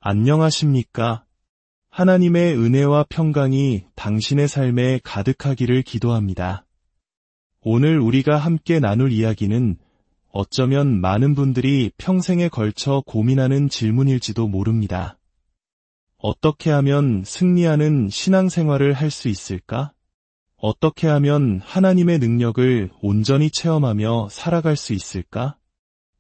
안녕하십니까? 하나님의 은혜와 평강이 당신의 삶에 가득하기를 기도합니다. 오늘 우리가 함께 나눌 이야기는 어쩌면 많은 분들이 평생에 걸쳐 고민하는 질문일지도 모릅니다. 어떻게 하면 승리하는 신앙생활을 할 수 있을까? 어떻게 하면 하나님의 능력을 온전히 체험하며 살아갈 수 있을까?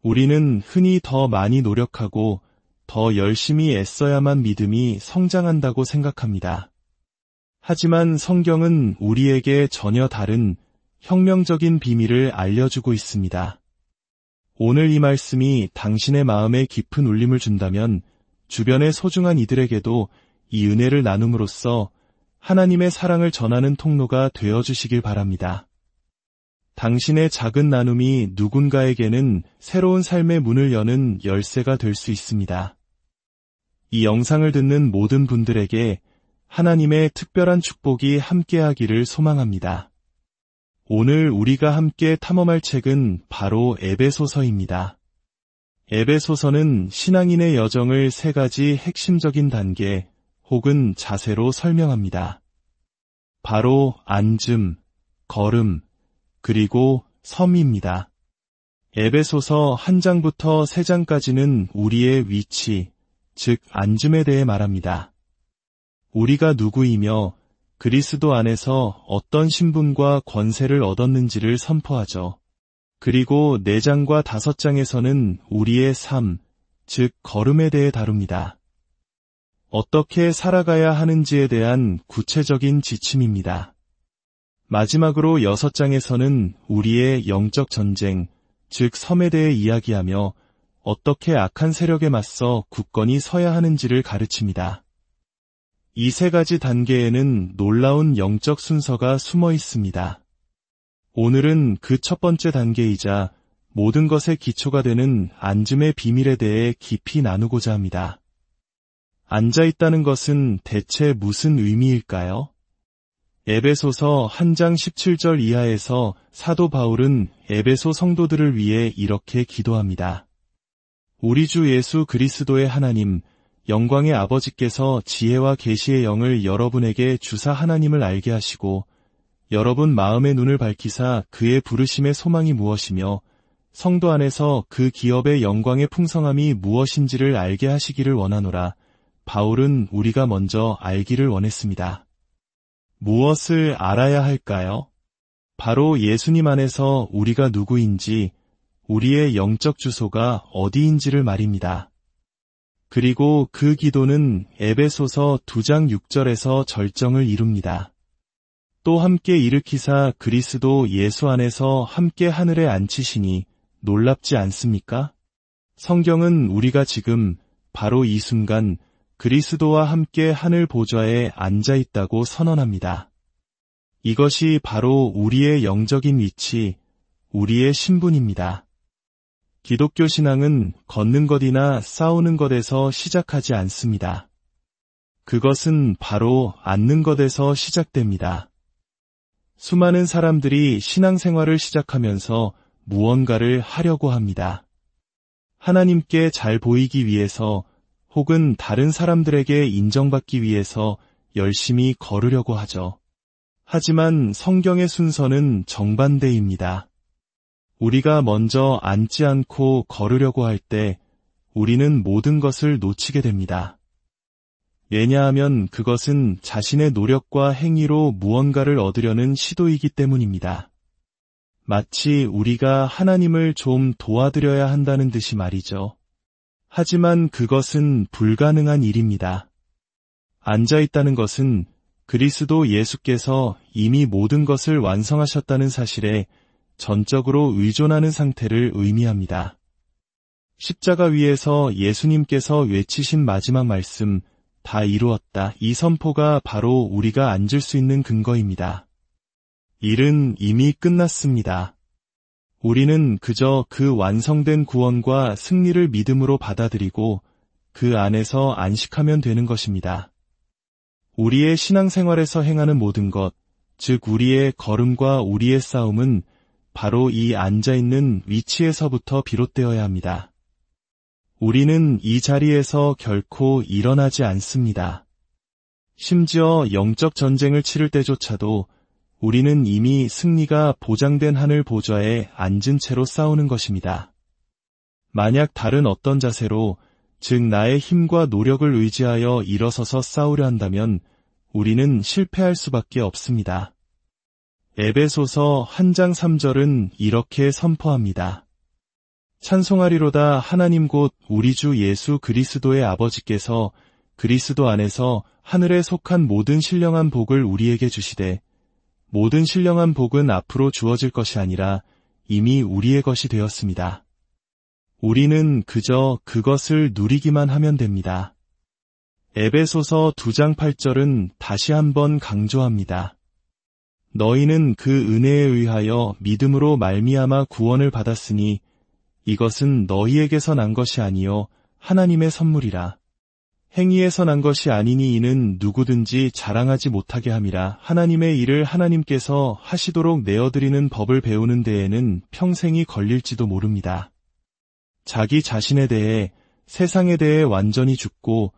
우리는 흔히 더 많이 노력하고 더 열심히 애써야만 믿음이 성장한다고 생각합니다. 하지만 성경은 우리에게 전혀 다른 혁명적인 비밀을 알려주고 있습니다. 오늘 이 말씀이 당신의 마음에 깊은 울림을 준다면 주변의 소중한 이들에게도 이 은혜를 나눔으로써 하나님의 사랑을 전하는 통로가 되어주시길 바랍니다. 당신의 작은 나눔이 누군가에게는 새로운 삶의 문을 여는 열쇠가 될 수 있습니다. 이 영상을 듣는 모든 분들에게 하나님의 특별한 축복이 함께하기를 소망합니다. 오늘 우리가 함께 탐험할 책은 바로 에베소서입니다. 에베소서는 신앙인의 여정을 세 가지 핵심적인 단계 혹은 자세로 설명합니다. 바로 앉음, 걸음, 그리고 섬입니다. 에베소서 1장부터 3장까지는 우리의 위치, 즉 앉음에 대해 말합니다. 우리가 누구이며 그리스도 안에서 어떤 신분과 권세를 얻었는지를 선포하죠. 그리고 4장과 5장에서는 우리의 삶, 즉 걸음에 대해 다룹니다. 어떻게 살아가야 하는지에 대한 구체적인 지침입니다. 마지막으로 6장에서는 우리의 영적 전쟁, 즉 섬에 대해 이야기하며 어떻게 악한 세력에 맞서 굳건히 서야 하는지를 가르칩니다. 이 3가지 단계에는 놀라운 영적 순서가 숨어 있습니다. 오늘은 그 첫 번째 단계이자 모든 것의 기초가 되는 앉음의 비밀에 대해 깊이 나누고자 합니다. 앉아있다는 것은 대체 무슨 의미일까요? 에베소서 1장 17절 이하에서 사도 바울은 에베소 성도들을 위해 이렇게 기도합니다. 우리 주 예수 그리스도의 하나님, 영광의 아버지께서 지혜와 계시의 영을 여러분에게 주사 하나님을 알게 하시고 여러분 마음의 눈을 밝히사 그의 부르심의 소망이 무엇이며 성도 안에서 그 기업의 영광의 풍성함이 무엇인지를 알게 하시기를 원하노라. 바울은 우리가 먼저 알기를 원했습니다. 무엇을 알아야 할까요? 바로 예수님 안에서 우리가 누구인지, 우리의 영적 주소가 어디인지를 말입니다. 그리고 그 기도는 에베소서 2장 6절에서 절정을 이룹니다. 또 함께 일으키사 그리스도 예수 안에서 함께 하늘에 앉히시니 놀랍지 않습니까? 성경은 우리가 지금 바로 이 순간 그리스도와 함께 하늘 보좌에 앉아 있다고 선언합니다. 이것이 바로 우리의 영적인 위치, 우리의 신분입니다. 기독교 신앙은 걷는 것이나 싸우는 것에서 시작하지 않습니다. 그것은 바로 앉는 것에서 시작됩니다. 수많은 사람들이 신앙생활을 시작하면서 무언가를 하려고 합니다. 하나님께 잘 보이기 위해서 혹은 다른 사람들에게 인정받기 위해서 열심히 걸으려고 하죠. 하지만 성경의 순서는 정반대입니다. 우리가 먼저 앉지 않고 걸으려고 할 때 우리는 모든 것을 놓치게 됩니다. 왜냐하면 그것은 자신의 노력과 행위로 무언가를 얻으려는 시도이기 때문입니다. 마치 우리가 하나님을 좀 도와드려야 한다는 듯이 말이죠. 하지만 그것은 불가능한 일입니다. 앉아있다는 것은 그리스도 예수께서 이미 모든 것을 완성하셨다는 사실에 전적으로 의존하는 상태를 의미합니다. 십자가 위에서 예수님께서 외치신 마지막 말씀, 다 이루었다. 이 선포가 바로 우리가 앉을 수 있는 근거입니다. 일은 이미 끝났습니다. 우리는 그저 그 완성된 구원과 승리를 믿음으로 받아들이고 그 안에서 안식하면 되는 것입니다. 우리의 신앙생활에서 행하는 모든 것, 즉 우리의 걸음과 우리의 싸움은 바로 이 앉아있는 위치에서부터 비롯되어야 합니다. 우리는 이 자리에서 결코 일어나지 않습니다. 심지어 영적 전쟁을 치를 때조차도 우리는 이미 승리가 보장된 하늘 보좌에 앉은 채로 싸우는 것입니다. 만약 다른 어떤 자세로, 즉 나의 힘과 노력을 의지하여 일어서서 싸우려 한다면 우리는 실패할 수밖에 없습니다. 에베소서 1장 3절은 이렇게 선포합니다. 찬송하리로다 하나님 곧 우리 주 예수 그리스도의 아버지께서 그리스도 안에서 하늘에 속한 모든 신령한 복을 우리에게 주시되 모든 신령한 복은 앞으로 주어질 것이 아니라 이미 우리의 것이 되었습니다. 우리는 그저 그것을 누리기만 하면 됩니다. 에베소서 2장 8절은 다시 한번 강조합니다. 너희는 그 은혜에 의하여 믿음으로 말미암아 구원을 받았으니 이것은 너희에게서 난 것이 아니요 하나님의 선물이라. 행위에서 난 것이 아니니 이는 누구든지 자랑하지 못하게 함이라. 하나님의 일을 하나님께서 하시도록 내어드리는 법을 배우는 데에는 평생이 걸릴지도 모릅니다. 자기 자신에 대해, 세상에 대해 완전히 죽고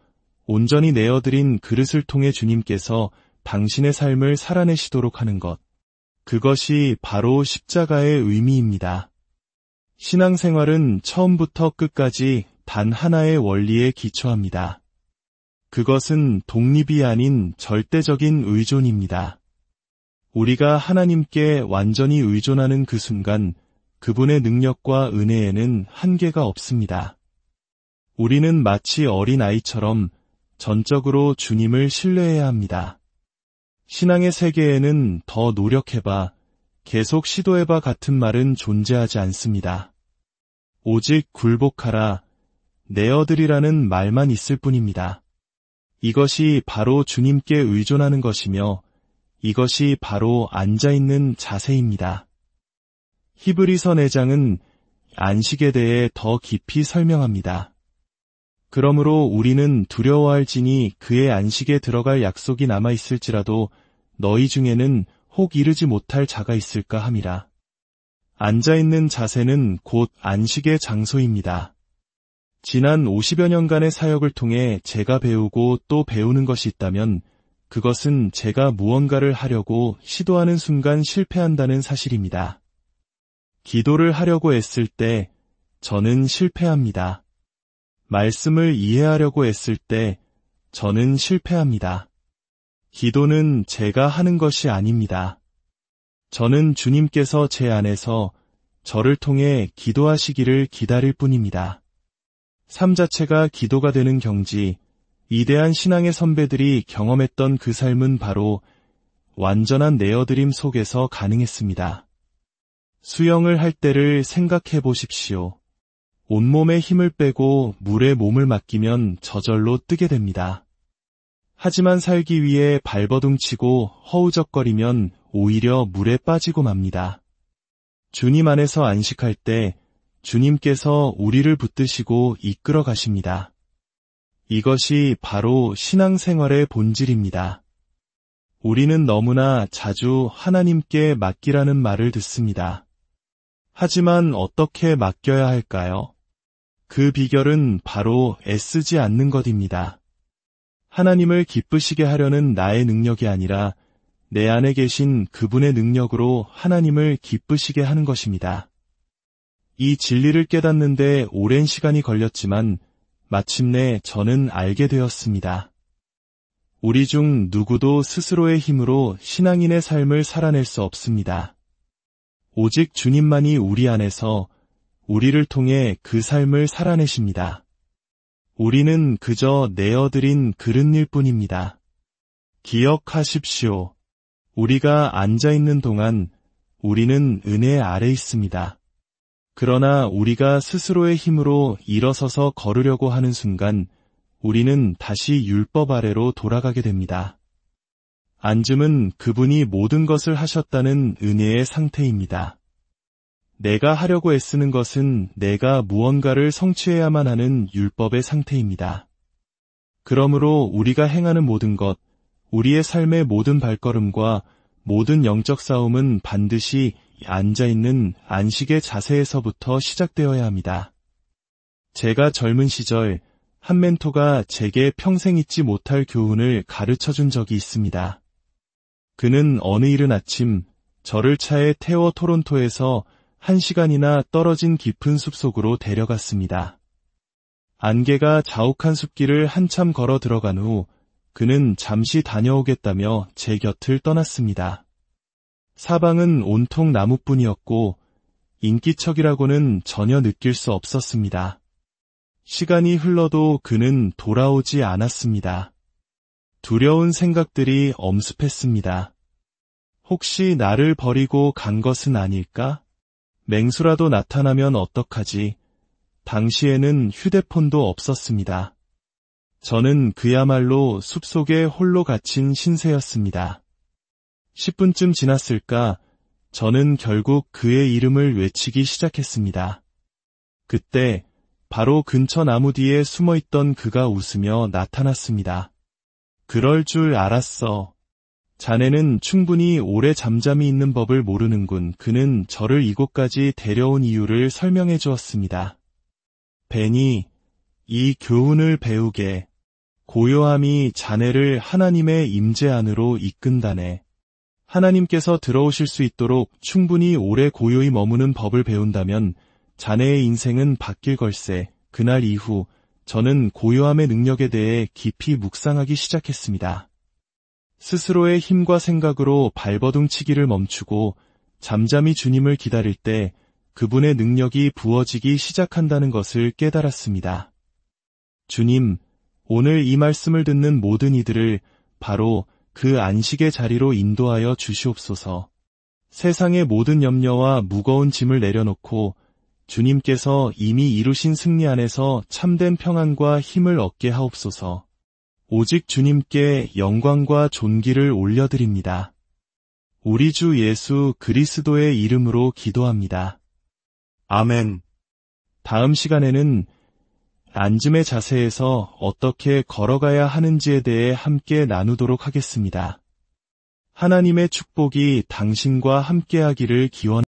온전히 내어드린 그릇을 통해 주님께서 당신의 삶을 살아내시도록 하는 것. 그것이 바로 십자가의 의미입니다. 신앙생활은 처음부터 끝까지 단 하나의 원리에 기초합니다. 그것은 독립이 아닌 절대적인 의존입니다. 우리가 하나님께 완전히 의존하는 그 순간 그분의 능력과 은혜에는 한계가 없습니다. 우리는 마치 어린아이처럼 전적으로 주님을 신뢰해야 합니다. 신앙의 세계에는 더 노력해봐, 계속 시도해봐 같은 말은 존재하지 않습니다. 오직 굴복하라, 내어드리라는 말만 있을 뿐입니다. 이것이 바로 주님께 의존하는 것이며 이것이 바로 앉아있는 자세입니다. 히브리서 4장은 안식에 대해 더 깊이 설명합니다. 그러므로 우리는 두려워할지니 그의 안식에 들어갈 약속이 남아있을지라도 너희 중에는 혹 이르지 못할 자가 있을까 함이라. 앉아있는 자세는 곧 안식의 장소입니다. 지난 50여 년간의 사역을 통해 제가 배우고 또 배우는 것이 있다면 그것은 제가 무언가를 하려고 시도하는 순간 실패한다는 사실입니다. 기도를 하려고 애쓸 때 저는 실패합니다. 말씀을 이해하려고 애쓸 때 저는 실패합니다. 기도는 제가 하는 것이 아닙니다. 저는 주님께서 제 안에서 저를 통해 기도하시기를 기다릴 뿐입니다. 삶 자체가 기도가 되는 경지, 위대한 신앙의 선배들이 경험했던 그 삶은 바로 완전한 내어드림 속에서 가능했습니다. 수영을 할 때를 생각해 보십시오. 온몸에 힘을 빼고 물에 몸을 맡기면 저절로 뜨게 됩니다. 하지만 살기 위해 발버둥치고 허우적거리면 오히려 물에 빠지고 맙니다. 주님 안에서 안식할 때 주님께서 우리를 붙드시고 이끌어 가십니다. 이것이 바로 신앙생활의 본질입니다. 우리는 너무나 자주 하나님께 맡기라는 말을 듣습니다. 하지만 어떻게 맡겨야 할까요? 그 비결은 바로 애쓰지 않는 것입니다. 하나님을 기쁘시게 하려는 나의 능력이 아니라 내 안에 계신 그분의 능력으로 하나님을 기쁘시게 하는 것입니다. 이 진리를 깨닫는데 오랜 시간이 걸렸지만 마침내 저는 알게 되었습니다. 우리 중 누구도 스스로의 힘으로 신앙인의 삶을 살아낼 수 없습니다. 오직 주님만이 우리 안에서 우리를 통해 그 삶을 살아내십니다. 우리는 그저 내어드린 그릇일 뿐입니다. 기억하십시오. 우리가 앉아있는 동안 우리는 은혜 아래 있습니다. 그러나 우리가 스스로의 힘으로 일어서서 걸으려고 하는 순간 우리는 다시 율법 아래로 돌아가게 됩니다. 앉음은 그분이 모든 것을 하셨다는 은혜의 상태입니다. 내가 하려고 애쓰는 것은 내가 무언가를 성취해야만 하는 율법의 상태입니다. 그러므로 우리가 행하는 모든 것, 우리의 삶의 모든 발걸음과 모든 영적 싸움은 반드시 앉아있는 안식의 자세에서부터 시작되어야 합니다. 제가 젊은 시절 한 멘토가 제게 평생 잊지 못할 교훈을 가르쳐 준 적이 있습니다. 그는 어느 이른 아침 저를 차에 태워 토론토에서 1시간이나 떨어진 깊은 숲속으로 데려갔습니다. 안개가 자욱한 숲길을 한참 걸어 들어간 후 그는 잠시 다녀오겠다며 제 곁을 떠났습니다. 사방은 온통 나무뿐이었고 인기척이라고는 전혀 느낄 수 없었습니다. 시간이 흘러도 그는 돌아오지 않았습니다. 두려운 생각들이 엄습했습니다. 혹시 나를 버리고 간 것은 아닐까? 맹수라도 나타나면 어떡하지? 당시에는 휴대폰도 없었습니다. 저는 그야말로 숲속에 홀로 갇힌 신세였습니다. 10분쯤 지났을까? 저는 결국 그의 이름을 외치기 시작했습니다. 그때 바로 근처 나무 뒤에 숨어있던 그가 웃으며 나타났습니다. 그럴 줄 알았어. 자네는 충분히 오래 잠잠히 있는 법을 모르는군. 그는 저를 이곳까지 데려온 이유를 설명해 주었습니다. 베니, 이 교훈을 배우게. 고요함이 자네를 하나님의 임재 안으로 이끈다네. 하나님께서 들어오실 수 있도록 충분히 오래 고요히 머무는 법을 배운다면 자네의 인생은 바뀔 걸세. 그날 이후 저는 고요함의 능력에 대해 깊이 묵상하기 시작했습니다. 스스로의 힘과 생각으로 발버둥치기를 멈추고 잠잠히 주님을 기다릴 때 그분의 능력이 부어지기 시작한다는 것을 깨달았습니다. 주님, 오늘 이 말씀을 듣는 모든 이들을 바로 그 안식의 자리로 인도하여 주시옵소서. 세상의 모든 염려와 무거운 짐을 내려놓고 주님께서 이미 이루신 승리 안에서 참된 평안과 힘을 얻게 하옵소서. 오직 주님께 영광과 존귀를 올려드립니다. 우리 주 예수 그리스도의 이름으로 기도합니다. 아멘. 다음 시간에는 앉음의 자세에서 어떻게 걸어가야 하는지에 대해 함께 나누도록 하겠습니다. 하나님의 축복이 당신과 함께하기를 기원합니다.